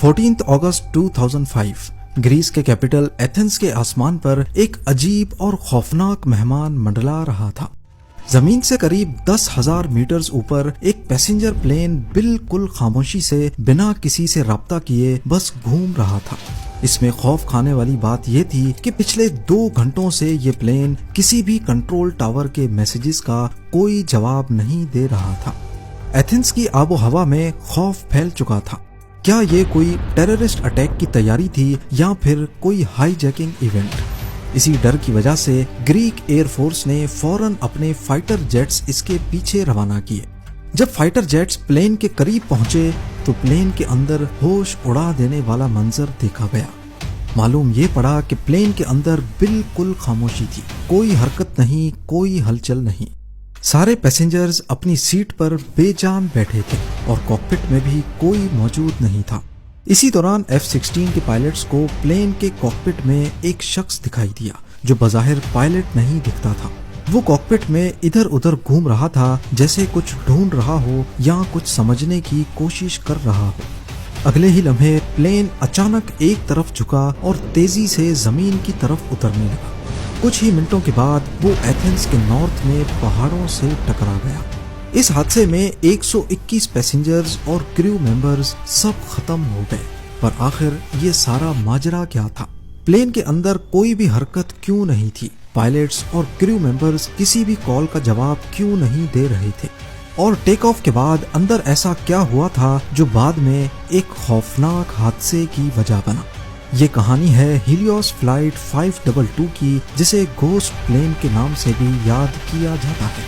14 अगस्त 2005 Greece के capital Athens के आसमान पर एक अजीब और खौफनाक मेहमान मंडला रहा था। जमीन से करीब 10,000 मीटर ऊपर एक पैसेंजर प्लेन बिल्कुल खामोशी से बिना किसी से राब्ता किए बस घूम रहा था। इसमें खौफ खाने वाली बात यह थी कि पिछले 2 घंटों से ये प्लेन किसी भी कंट्रोल टावर के मैसेजेस का कोई जवाब नहीं दे रहा था। एथेंस की आबो हवा में खौफ फैल चुका था। क्या ये कोई टेररिस्ट अटैक की तैयारी थी या फिर कोई हाईजैकिंग इवेंट? इसी डर की वजह से ग्रीक एयरफोर्स ने फौरन अपने फाइटर जेट्स इसके पीछे रवाना किए। जब फाइटर जेट्स प्लेन के करीब पहुंचे तो प्लेन के अंदर होश उड़ा देने वाला मंजर देखा गया। मालूम ये पड़ा कि प्लेन के अंदर बिल्कुल खामोशी थी, कोई हरकत नहीं, कोई हलचल नहीं। सारे पैसेंजर्स अपनी सीट पर बेजान बैठे थे और कॉकपिट में भी कोई मौजूद नहीं था। इसी दौरान F-16 के पायलट्स को प्लेन के कॉकपिट में एक शख्स दिखाई दिया जो बज़ाहिर पायलट नहीं दिखता था। वो कॉकपिट में इधर उधर घूम रहा था, जैसे कुछ ढूंढ रहा हो या कुछ समझने की कोशिश कर रहा हो। अगले ही लम्हे प्लेन अचानक एक तरफ झुका और तेजी से जमीन की तरफ उतरने लगा। कुछ ही मिनटों के बाद वो एथेंस के नॉर्थ में पहाड़ों से टकरा गया। इस हादसे में 121 पैसेंजर्स और क्रू मेंबर्स सब खत्म हो गए। पर आखिर ये सारा माजरा क्या था? प्लेन के अंदर कोई भी हरकत क्यों नहीं थी? पायलट्स और क्रू मेंबर्स किसी भी कॉल का जवाब क्यों नहीं दे रहे थे? और टेक ऑफ के बाद अंदर ऐसा क्या हुआ था जो बाद में एक खौफनाक हादसे की वजह बना? ये कहानी है हीलियोस फ्लाइट 522 की, जिसे घोस्ट प्लेन के नाम से भी याद किया जाता है।